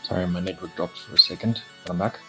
Sorry, my network dropped for a second, but I'm back.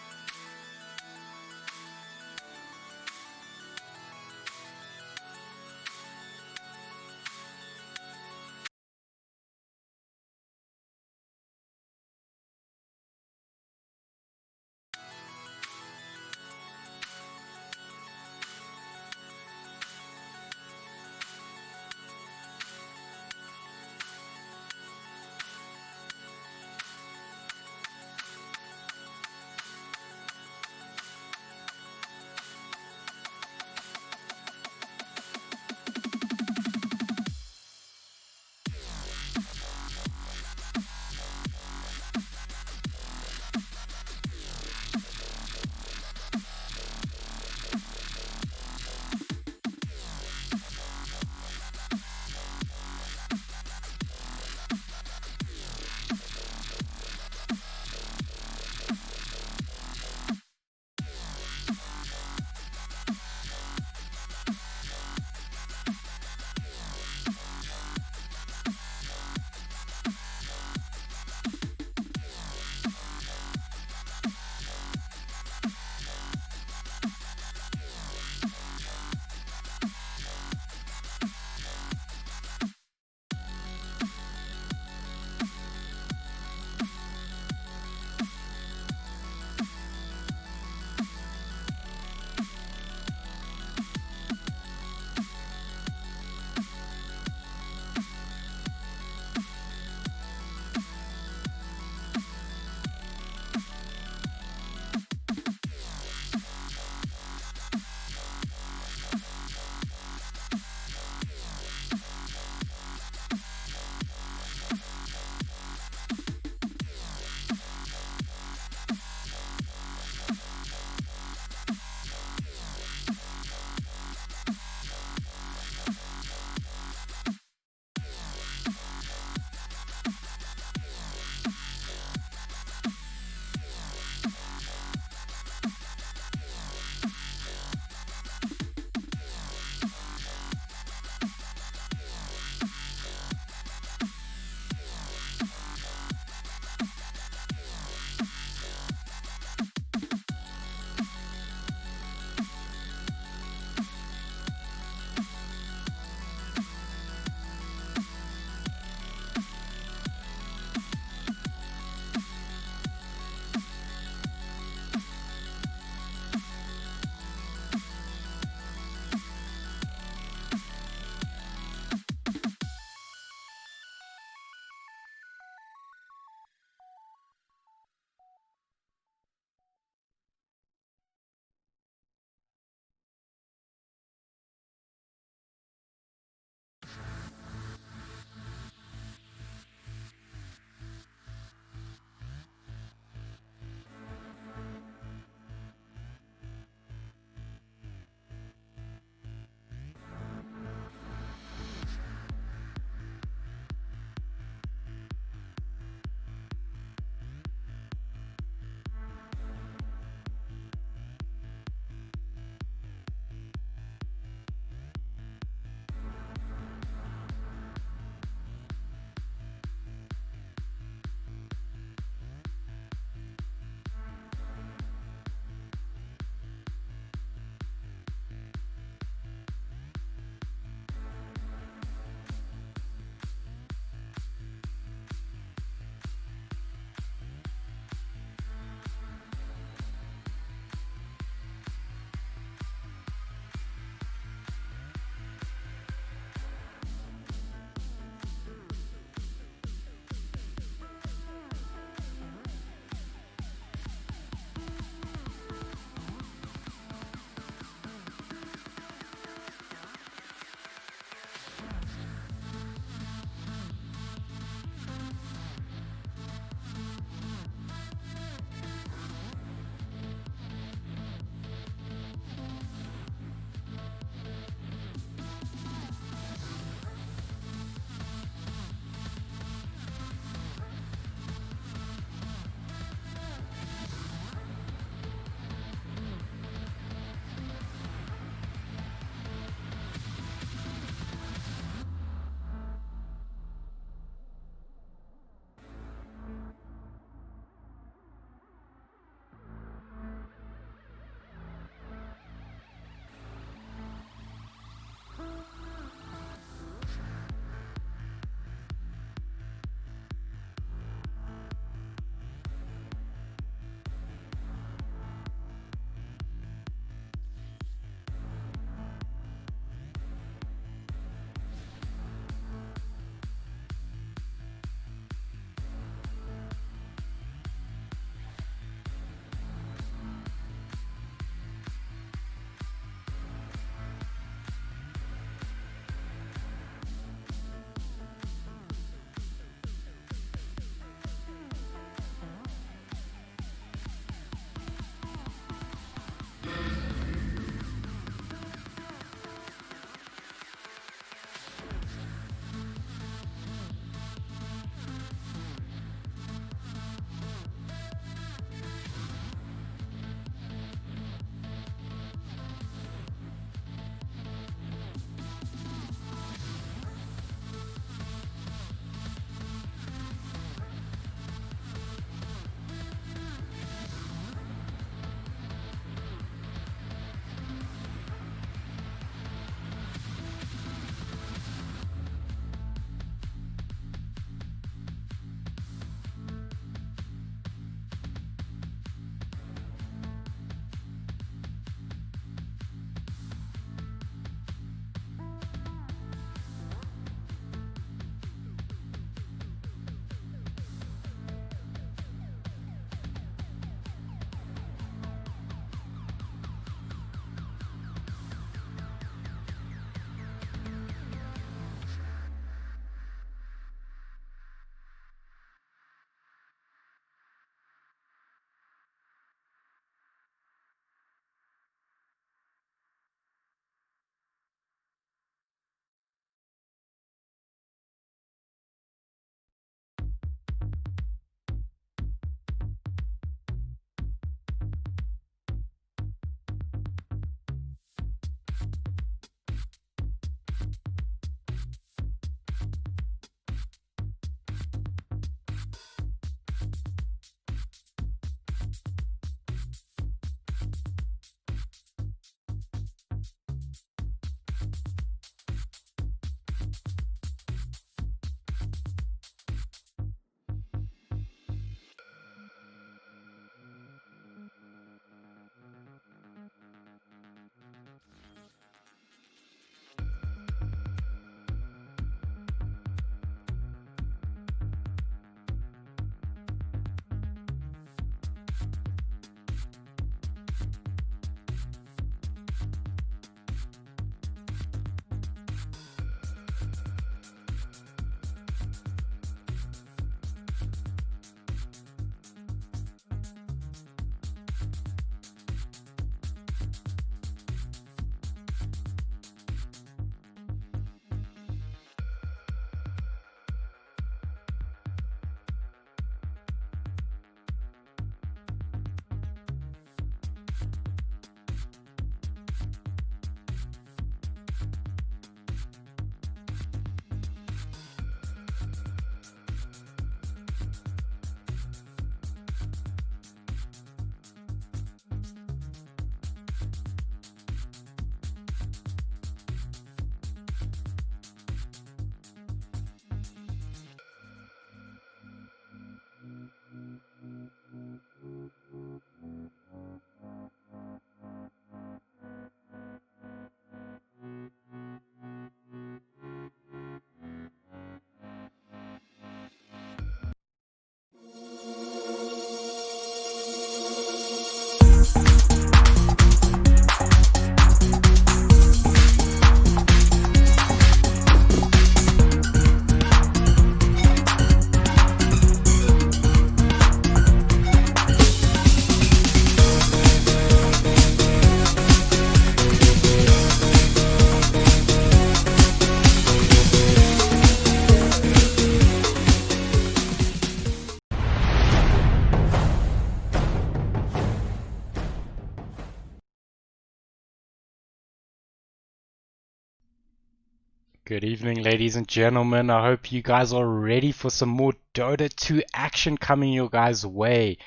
Good evening, ladies and gentlemen. I hope you guys are ready for some more Dota 2 action coming your guys' way.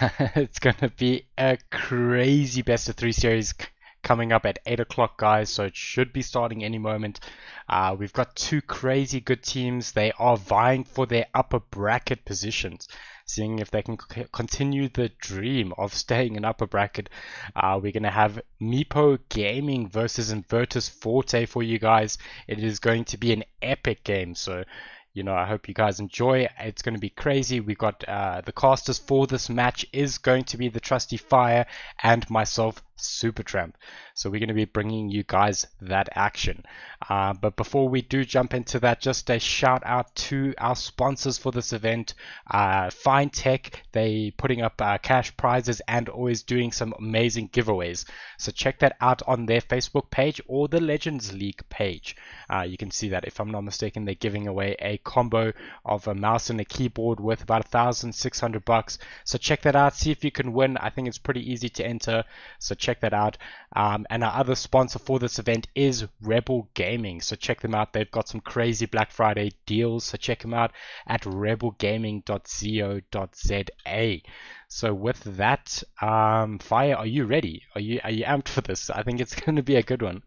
It's going to be a crazy best of three series coming up at 8 o'clock, guys, so it should be starting any moment. We've got two crazy good teams. They are vying for their upper bracket positions, seeing if they can continue the dream of staying in upper bracket. We're going to have Meepo Gaming versus Invertus Forte for you guys. It is going to be an epic game, so I hope you guys enjoy. It's going to be crazy. We've got the casters for this match is going to be the Trusty Fire and myself, Supertramp. So we're going to be bringing you guys that action. But before we do jump into that, just a shout out to our sponsors for this event, Fine Tech. They putting up cash prizes and always doing some amazing giveaways. So check that out on their Facebook page or the Legends League page. You can see that, if I'm not mistaken, they're giving away a combo of a mouse and a keyboard worth about $1,600. So check that out. See if you can win. I think it's pretty easy to enter. So check that out. And our other sponsor for this event is Rebel Gaming. So check them out. They've got some crazy Black Friday deals. So check them out at rebelgaming.co.za. So with that, Fire, are you ready? Are you amped for this? I think it's going to be a good one.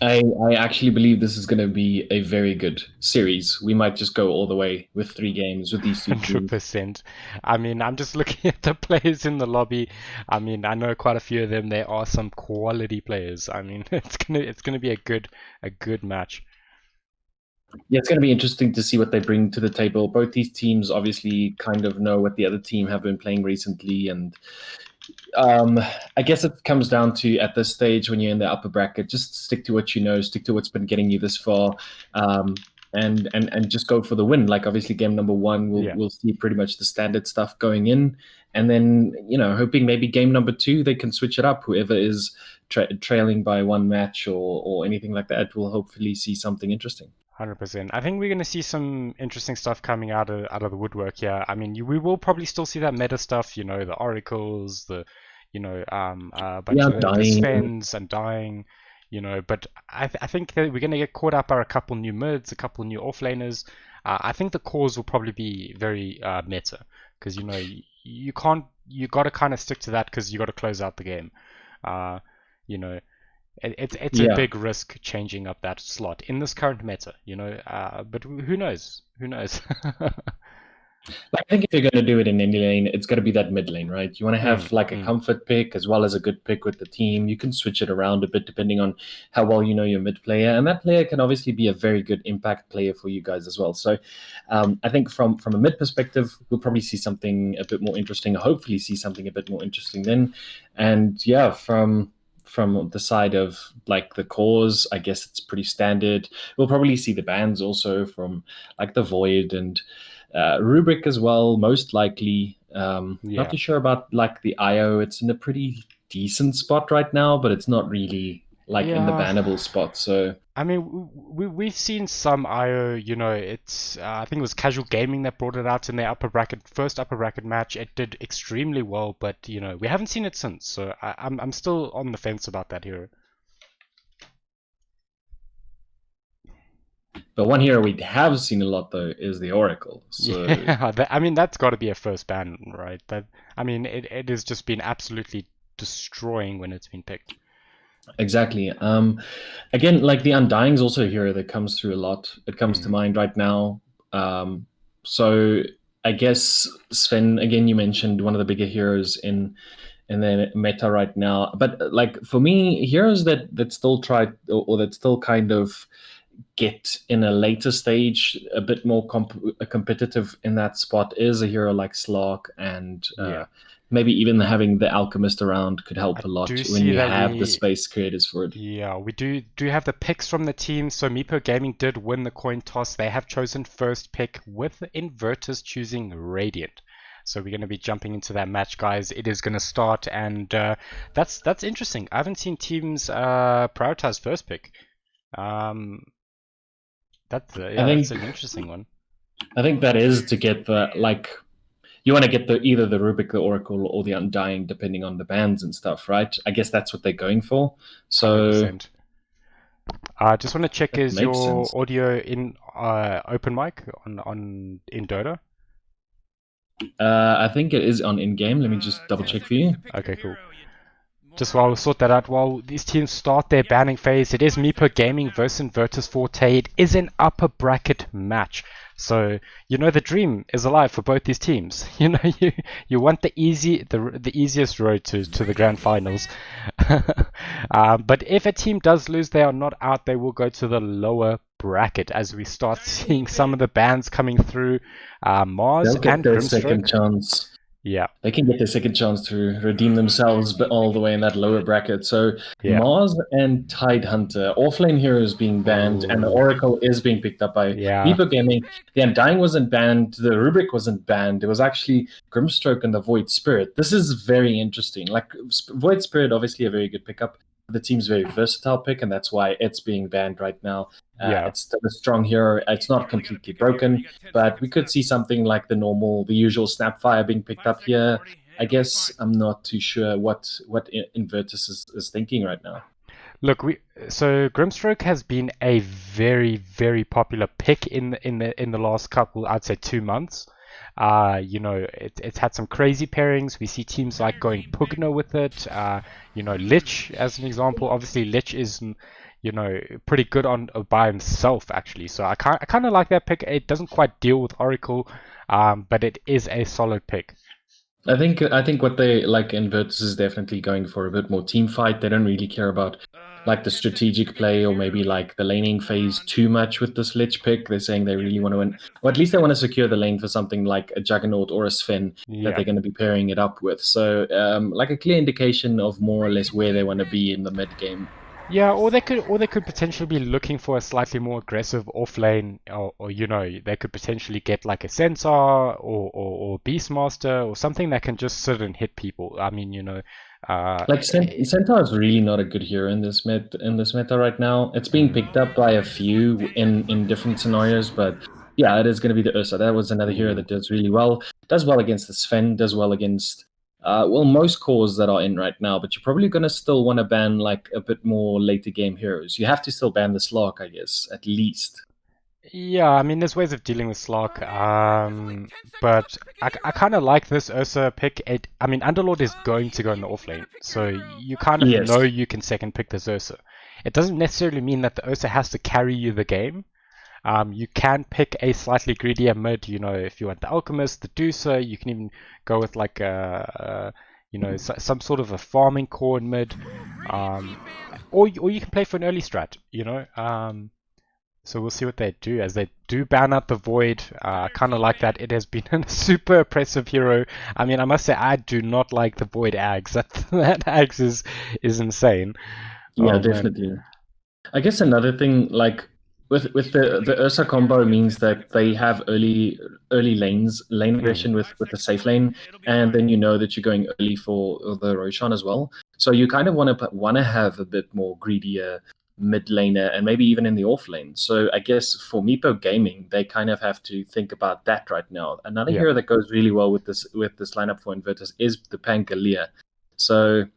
I actually believe this is going to be a very good series. We might just go all the way with 3 games with these two teams. 100%. I mean, I'm just looking at the players in the lobby. I mean, I know quite a few of them. There are some quality players. I mean, it's gonna be a good match. Yeah, it's going to be interesting to see what they bring to the table. Both these teams obviously kind of know what the other team have been playing recently, and I guess it comes down to, at this stage when you're in the upper bracket, just stick to what you know, stick to what's been getting you this far, and just go for the win. Like, obviously, game number one, Yeah. we'll see pretty much the standard stuff going in, and then hoping maybe game number two they can switch it up. Whoever is trailing by one match or anything like that will hopefully see something interesting. 100%. I think we're going to see some interesting stuff coming out of the woodwork here. I mean, we will probably still see that meta stuff, the oracles, a bunch Yeah, of the dying. Svens and dying, But I think that we're going to get caught up by a couple new mids, a couple new offlaners. I think the cores will probably be very meta because you got to kind of stick to that because you got to close out the game. Uh, you know, it's a Yeah. big risk changing up that slot in this current meta, but who knows? Who knows? Like, I think if you're going to do it in any lane, it's got to be that mid lane, right? You want to Mm, have like a mm, comfort pick as well as a good pick with the team. You can switch it around a bit depending on how well you know your mid player, and that player can obviously be a very good impact player for you guys as well. So, I think from a mid perspective, we'll probably see something a bit more interesting. Hopefully, see something a bit more interesting then, and yeah, from the side of like the cores, I guess it's pretty standard. We'll probably see the bans also from like the Void and Rubric as well, most likely. Not yeah. too sure about like the IO. It's in a pretty decent spot right now, but it's not really like in the Yeah. bannable spot. So I mean, we've seen some IO, it's I think it was Casual Gaming that brought it out in their first upper bracket match. It did extremely well, but we haven't seen it since. So I'm still on the fence about that hero. but one hero we have seen a lot though is the Oracle. So Yeah, I mean that's got to be a first ban, right? I mean, it has just been absolutely destroying when it's been picked. exactly. Again, like the Undying is also a hero that comes through a lot. It comes to Mm, mind right now. So I guess Sven, again, you mentioned one of the bigger heroes in the meta right now. But like for me, heroes that still try or that still kind of get in a later stage a bit more competitive in that spot is a hero like Slark, and yeah, maybe even having the Alchemist around could I help a lot do when see you that have the space creators for it. we do have the picks from the team. So Meepo Gaming did win the coin toss. They have chosen first pick with Invertus choosing Radiant. So we're going to be jumping into that match, guys. It is going to start, and that's interesting. I haven't seen teams prioritize first pick. Um, I that's think an interesting one. I think that is to get the like you want to get the either the Rubik, the Oracle, or the Undying, depending on the bands and stuff, right? I guess that's what they're going for. So 100%. Just want to check, That is makes your sense. audio in open mic on in Dota? I think it is on in-game. Let me just double check for you. Okay, cool. Just while we sort that out, while these teams start their banning phase, it is Meepo Gaming versus Invertus Forte. It is an upper bracket match. So, the dream is alive for both these teams. You want the easiest road to the grand finals. But if a team does lose, they are not out. They will go to the lower bracket as we start seeing some of the bans coming through. Mars They'll get and their second Grimstroke. chance. Yeah, They can get their second chance to redeem themselves, but all the way in that lower bracket. So yeah. Mars and Tidehunter, offlane heroes being banned, and the Ooh, Oracle is being picked up by yeah. Meepo Gaming. The Undying wasn't banned, the Rubric wasn't banned. It was actually Grimstroke and the Void Spirit. This is very interesting. Like Void Spirit, obviously a very good pickup. The team's very versatile pick, and that's why it's being banned right now. Yeah. It's still a strong hero. It's not completely broken, but we could see something like the usual Snapfire being picked up here. I guess I'm not too sure what Invertus is thinking right now. Look, so Grimstroke has been a very, very popular pick in the last couple, I'd say 2 months. It's had some crazy pairings. We see teams like going Pugna with it. Lich as an example. Obviously, Lich is pretty good on by himself actually. So I kind of like that pick. It doesn't quite deal with Oracle, but it is a solid pick. I think what they like Invertus is definitely going for a bit more team fight. They don't really care about like the strategic play or maybe like the laning phase too much with this Lich pick. They're saying they really want to win, or at least they want to secure the lane for something like a Juggernaut or a Sven that Yeah. they're going to be pairing it up with. So like a clear indication of more or less where they want to be in the mid game. Yeah, or they could potentially be looking for a slightly more aggressive off lane, or they could potentially get like a Centaur or Beastmaster or something that can just sit and hit people. I mean, uh, Like eh, Centaur is really not a good hero in this meta right now. It's being mm, picked up by a few in different scenarios, but yeah, it is going to be the Ursa. That was another hero ooh. that does really well. Does well against the Sven. Does well against most cores that are in right now. But you're probably going to still want to ban like a bit more later game heroes. You have to still ban the Slark, I guess, at least. Yeah, I mean, there's ways of dealing with Slark, but I kind of like this Ursa pick. I mean, Underlord is going to go in the off lane, so you kind of Yes. know you can second pick this Ursa. It doesn't necessarily mean that the Ursa has to carry you the game. You can pick a slightly greedier mid, if you want the Alchemist, the Deucer, you can even go with like some sort of a farming core in mid, or you can play for an early strat. So we'll see what they do as they do ban out the Void. I kind of like that. It has been a super oppressive hero. I mean, I must say I do not like the Void Ags. That Ags is insane. Yeah, Oh man. definitely. I guess another thing, like with the Ursa combo, means that they have early lane Mm, aggression with the safe lane, and then you know that you're going early for the Roshan as well. So you kind of want to have a bit more greedier mid laner and maybe even in the off lane. So I guess for Meepo Gaming, they kind of have to think about that right now. Another yeah, hero that goes really well with this lineup for Inverters is the Pangalia. So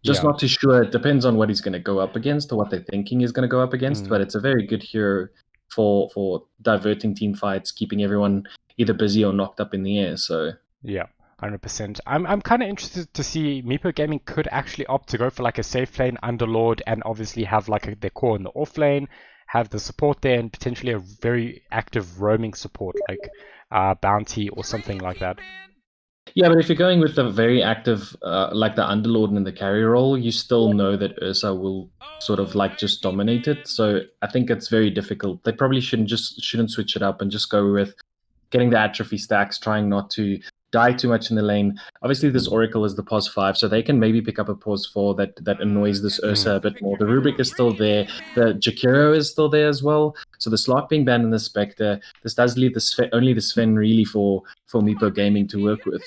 just yeah. not too sure. It depends on what he's going to go up against or what they're thinking he's going to go up against. But Mm. it's a very good hero for diverting team fights, keeping everyone either busy or knocked up in the air. So Yeah, 100%. I'm kind of interested to see Meepo Gaming could actually opt to go for like a safe lane underlord and obviously have like their core in the off lane, have the support there, and potentially a very active roaming support like bounty or something like that. yeah, but if you're going with the very active, like the Underlord and the carry role, you still know that Ursa will sort of like just dominate it. So I think it's very difficult. They probably shouldn't switch it up and just go with getting the atrophy stacks, trying not to die too much in the lane. Obviously, this Oracle is the pos 5, so they can maybe pick up a pos 4 that annoys this Ursa Mm. a bit more. The Rubik is still there. The Jakiro is still there as well. So the Slark being banned in the Spectre, this does leave only the Sven really for Meepo Gaming to work with.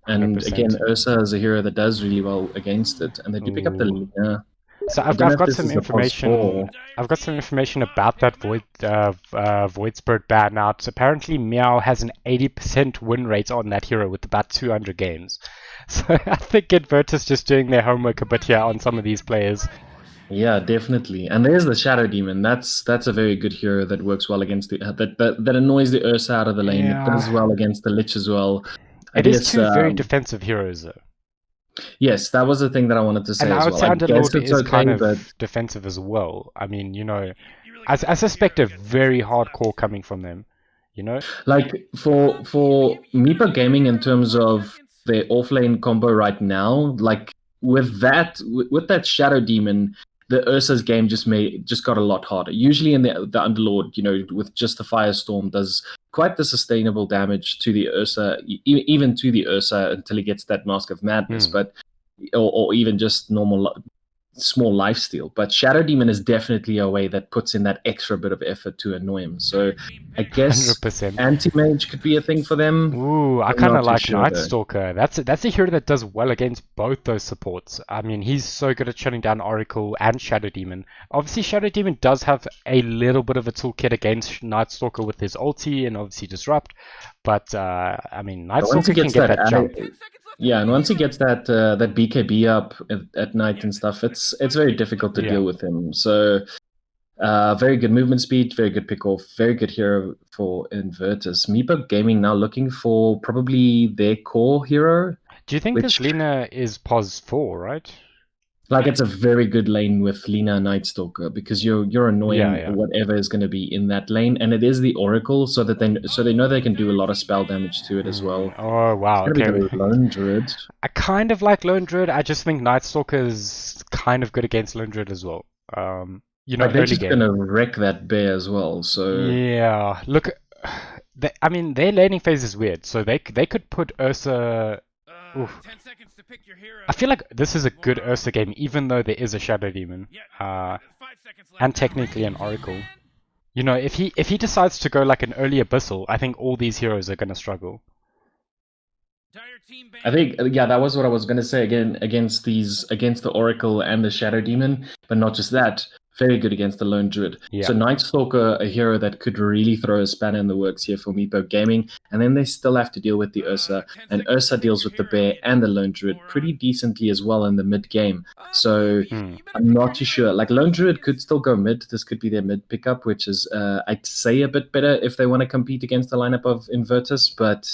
And again, 100%. Ursa is a hero that does really well against it, and they do pick up the Ooh. Lina. So I I've don't know I've if got this some is the pos information. 4. I've got some information about that Void Spirit ban now. So apparently Meow has an 80% win rate on that hero with about 200 games. So I think Invertus just doing their homework a bit here on some of these players. Yeah, definitely. And there's the Shadow Demon. That's a very good hero that works well against the that annoys the Ursa out of the lane. It does Yeah, well against the Lich as well. I it is guess two very defensive heroes though. yes, that was the thing that I wanted to And say I as would well. say I guess Underlord it's is okay, kind but of defensive as well. I mean, I suspect a very hardcore coming from them. You know? like for Meepo Gaming in terms of their offlane combo right now, like with that Shadow Demon, the Ursa's game just got a lot harder. Usually in the Underlord, with just the Firestorm does quite the sustainable damage to the Ursa, even to the Ursa until he gets that Mask of Madness, Hmm. but or even just normal small lifesteal. But Shadow Demon is definitely a way that puts in that extra bit of effort to annoy him. So I guess 100%. anti-mage could be a thing for them. Ooh, I I'm kind not of too like sure Night though. Stalker. That's a hero that does well against both those supports. I mean, he's so good at shutting down Oracle and Shadow Demon. Obviously, Shadow Demon does have a little bit of a toolkit against Night Stalker with his ulti and obviously Disrupt, but I mean, Night But once he Stalker can gets get that, that jump. yeah, and once he gets that BKB up at night and stuff, it's very difficult to Yeah. deal with him. So very good movement speed, very good pick off, very good hero for Invertus. Meepo Gaming now looking for probably their core hero, Do you think this which Lina is pos 4, right? like it's a very good lane with Lina Nightstalker because you're Yeah, annoying yeah. whatever is going to be in that lane, and it is the Oracle, so they know they can do a lot of spell damage to it as Hmm. well. Oh, It's wow. going to be Okay. the Lone Druid. I kind of like Lone Druid. I just think Night Stalker is kind of good against Lone Druid as well. Like they're Early just going game. to wreck that bear as well. So Yeah. Look, I mean, their laning phase is weird. So they could put Ursa. Oof. I feel like this is a good Ursa game, even though there is a Shadow Demon, uh, and technically an Oracle. If he decides to go like an early Abyssal, I think all these heroes are gonna struggle. I think yeah, that was what I was going to say again against the Oracle and the Shadow Demon, but not just that. Very good against the Lone Druid. Yeah. So Night Stalker, a hero that could really throw a spanner in the works here for Meepo Gaming, and then they still have to deal with the Ursa, and Ursa deals with the Bear and the Lone Druid pretty decently as well in the mid game. So Hmm. I'm not too sure. Like Lone Druid could still go mid. This could be their mid pickup, which is I'd say a bit better if they want to compete against the lineup of Invertus, but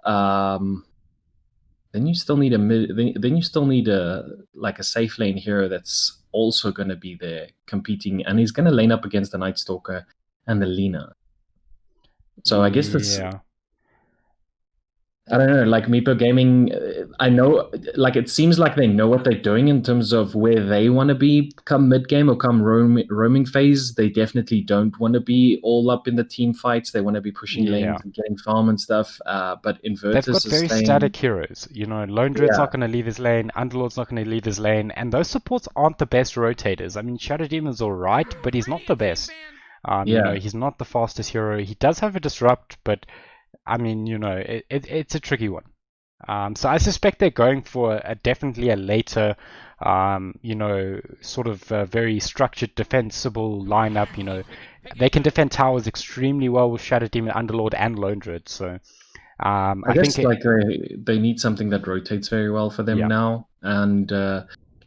um then you still need a mid. Then you still need a like a safe lane hero that's also going to be there competing, and he's going to lane up against the Night Stalker and the Lina. So I guess that's Yeah. I don't know. Like Meepo Gaming, I know. Like it seems like they know what they're doing in terms of where they want to be come mid game or come roaming phase. They definitely don't want to be all up in the team fights. They want to be pushing Yeah. lanes and getting farm and stuff. But They've Invertus got is very saying, static heroes. Lone Druid's yeah, not going to leave his lane, Underlord's not going to leave his lane, and those supports aren't the best rotators. I mean, Shadow Demon's alright, but he's not the best. yeah. He's not the fastest hero. He does have a disrupt, but I mean, it's a tricky one. So I suspect they're going for definitely a later, sort of very structured, defensible lineup. They can defend towers extremely well with Shadow Demon, Underlord, and Lone Druid. So I I think guess like they need something that rotates very well for them yeah, now, and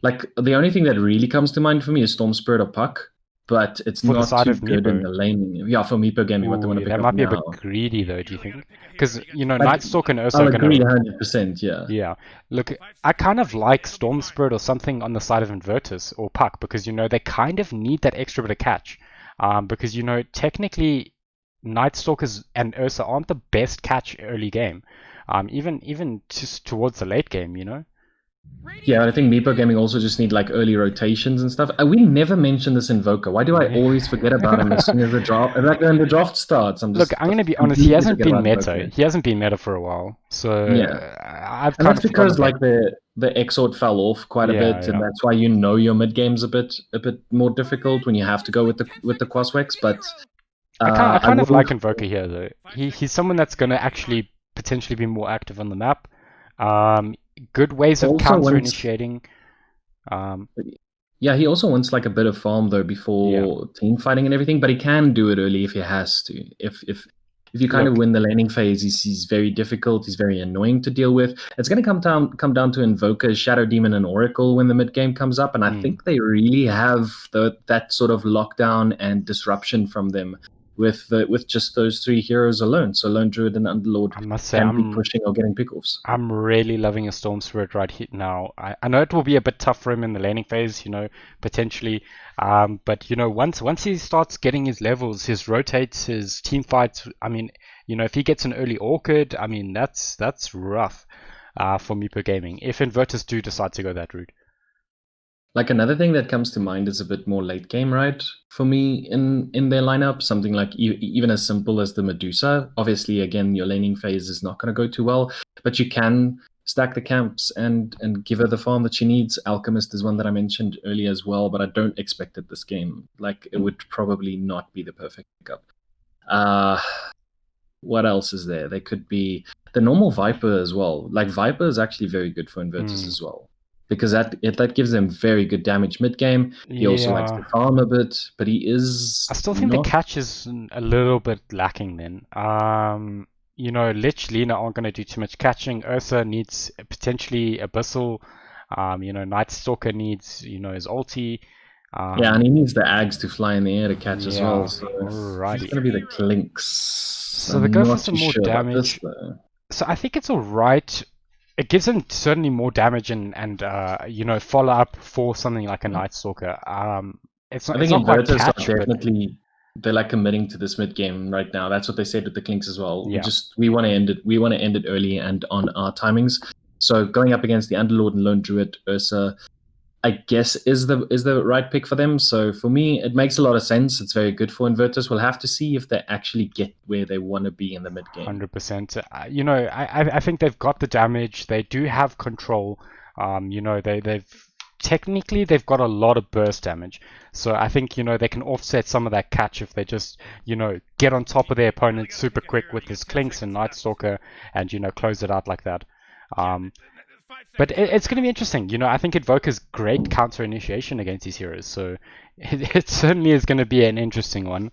like the only thing that really comes to mind for me is Storm Spirit or Puck, but it's for the not side too of good in Meepo. the laning. Yeah, for Meepo Gaming, what they want to Ooh, pick that up might be a bit now. greedy though. Do you think? Because Like Night Stalker and Ursa I'll are agree gonna. 100%. Yeah, Yeah, look, I kind of like Storm Spirit or something on the side of Invertus or Puck because they kind of need that extra bit of catch. Because technically, Night Stalkers and Ursa aren't the best catch early game. Even just towards the late game. yeah. I think Meepo Gaming also just need like early rotations and stuff. We never mentioned this Invoker. Why do I Yeah. always forget about him as soon as the draft? Like when the draft starts, I'm Look, just I'm gonna be honest. He completely hasn't forget been about meta. Invoker. He hasn't been meta for a while, so Yeah. I've And kind that's of forgotten because about. like the Exort fell off quite a Yeah, bit, and yeah. that's why your mid game's a bit more difficult when you have to go with the Quaswex. But I I kind of will like Invoker here though. He's someone that's gonna actually potentially be more active on the map. Um, Good ways of also counter wants initiating. Um, yeah, he also wants like a bit of farm though yeah, before team fighting and everything, but he can do it early if he has to. If if you kind of Look, win the laning phase, he's very difficult. He's very annoying to deal with. It's going to come down to Invoker, Shadow Demon, and Oracle when the mid game comes up, and I think they really have that sort of lockdown and disruption from them with just those three heroes alone. So Lone Druid and Underlord I must say, can be pushing or getting pickoffs. I'm really loving a Storm Spirit right here now. I know it will be a bit tough for him in the laning phase, potentially. But once he starts getting his levels, his rotates, his team fights. I mean, if he gets an early Orchid, I mean that's rough for Meepo Gaming if Invertus do decide to go that route. Like another thing that comes to mind is a bit more late game, right? For me in their lineup, something like even as simple as the Medusa. Obviously, again, your laning phase is not going to go too well, but you can stack the camps and give her the farm that she needs. Alchemist is one that I mentioned earlier as well, but I don't expect it this game. Like it would probably not be the perfect pickup. What else is there? There could be the normal Viper as well. Like Viper is actually very good for Inverters as well, because that gives them very good damage mid game. He also likes to farm a bit, but he is. I still think the catch is a little bit lacking then. Lich, Lina aren't going to do too much catching. Ursa needs potentially Abyssal. Night Stalker needs, his ulti. Yeah, and he needs the Ags to fly in the air to catch as well. So alrighty. it's going to be the Clinks. So they go for some more damage. So I think it's alright. It gives them certainly more damage and follow up for something like a Night Stalker. It's not. I think it's not Inverters quite catch, are definitely they're like committing to this mid game right now. That's what they said with the Clinks as well. Yeah. We want to end it. We want to end it early and on our timings. So going up against the Underlord and Lone Druid, Ursa, I guess is the right pick for them. So for me, it makes a lot of sense. It's very good for Inverters. We'll have to see if they actually get where they want to be in the mid game. 100%. I think they've got the damage. They do have control. They've technically got a lot of burst damage. So I think they can offset some of that catch if they just get on top of their opponent super quick with his Clinks and Night Stalker and close it out like that. But it's going to be interesting. I think Invoker's great counter initiation against these heroes, so it certainly is going to be an interesting one.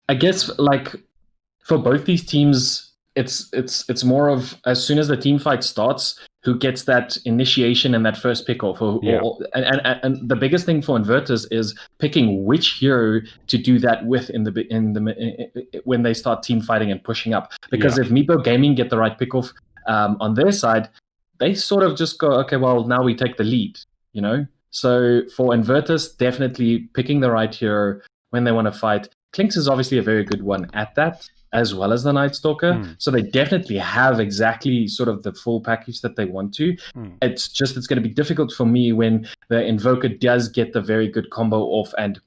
I guess like for both these teams, it's more of as soon as the team fight starts, who gets that initiation and that first pick off. And the biggest thing for Inverters is picking which hero to do that with when they start team fighting and pushing up. Because if Meepo Gaming get the right pick off on their side, they sort of just go, okay, well, now we take the lead, So for Inverters, definitely picking the right hero when they want to fight. Clinks is obviously a very good one at that, as well as the Night Stalker. So they definitely have exactly sort of the full package that they want to. It's going to be difficult for me when the Invoker does get the very good combo off and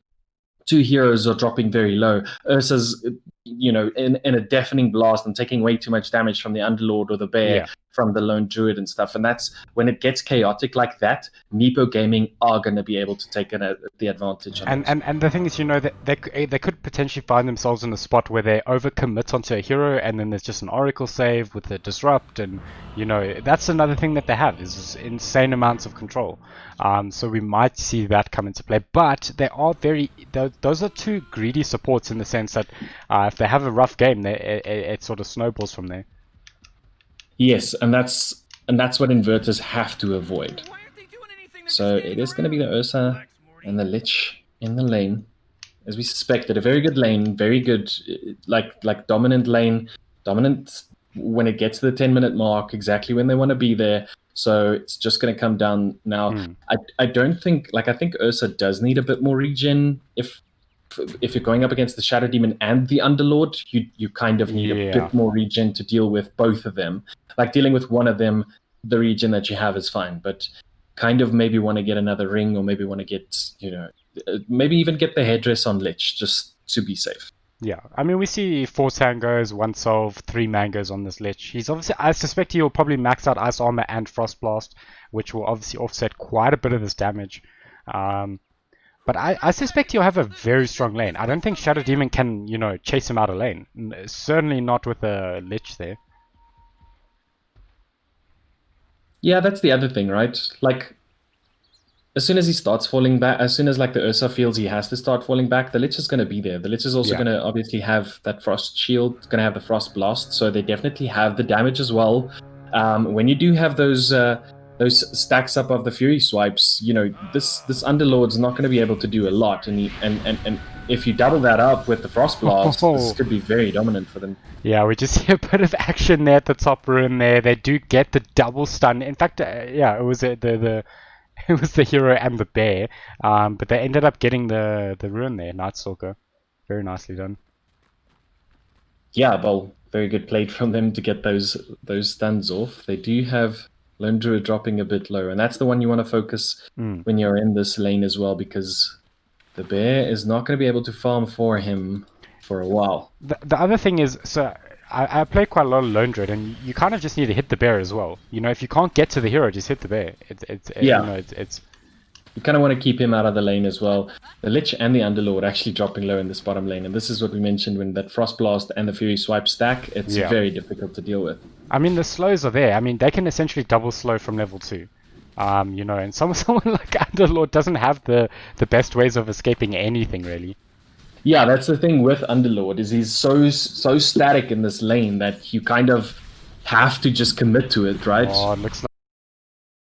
two heroes are dropping very low. Ursa's, in a deafening blast and taking way too much damage from the Underlord or the Bear from the Lone Druid and stuff. And that's when it gets chaotic like that, Meepo Gaming are going to be able to take the advantage. And the thing is, that they could potentially find themselves in a spot where they overcommit onto a hero and then there's just an Oracle save with a Disrupt. And, that's another thing that they have is insane amounts of control. So we might see that come into play. But they are those are two greedy supports in the sense that if they have a rough game, it sort of snowballs from there. Yes, and that's what Inverters have to avoid. So it is going to be the Ursa and the Lich in the lane, as we suspected. A very good lane, very good, like dominant lane, dominant when it gets to the 10-minute mark, exactly when they want to be there. So it's just going to come down now. I don't think, I think Ursa does need a bit more regen. If you're going up against the Shadow Demon and the Underlord, you kind of need a bit more regen to deal with both of them. Like dealing with one of them, the regen that you have is fine, but kind of maybe want to get another ring or maybe want to get, maybe even get the headdress on Lich just to be safe. Yeah, I mean, we see 4 tangos, 1 solve, 3 mangoes on this Lich. He's obviously, I suspect he'll probably max out Ice Armor and Frost Blast, which will obviously offset quite a bit of this damage. But I suspect he'll have a very strong lane. I don't think Shadow Demon can, chase him out of lane. Certainly not with a Lich there. Yeah, that's the other thing, right? Like, as soon as he starts falling back, as soon as like the Ursa feels he has to start falling back, the Lich is going to be there. The Lich is also Yeah. going to obviously have that Frost Shield, going to have the Frost Blast, so they definitely have the damage as well. When you do have those stacks up of the Fury Swipes, you know this Underlord's not going to be able to do a lot, and if you double that up with the Frost Blast, this could be very dominant for them. Yeah, we just see a bit of action there at the top rune there. They do get the double stun. In fact, yeah, it was the it was the hero and the bear. But they ended up getting the rune there, Night Stalker. Very nicely done. Yeah, well, very good play from them to get those stuns off. They do have Lone Druid dropping a bit low, and that's the one you want to focus when you're in this lane as well, because the bear is not going to be able to farm for him for a while. The other thing is, so I play quite a lot of Lone Druid, and you kind of just need to hit the bear as well. You know, if you can't get to the hero, just hit the bear. Yeah. You know, it's You kind of want to keep him out of the lane as well. The Lich and the Underlord actually dropping low in this bottom lane, and this is what we mentioned when that Frost Blast and the Fury Swipe stack, it's Yeah. very difficult to deal with. I mean, the slows are there. I mean, they can essentially double slow from level 2. You know, and someone like Underlord doesn't have the best ways of escaping anything, really. Yeah, that's the thing with Underlord, is he's so static in this lane that you kind of have to just commit to it, right? Oh, it looks like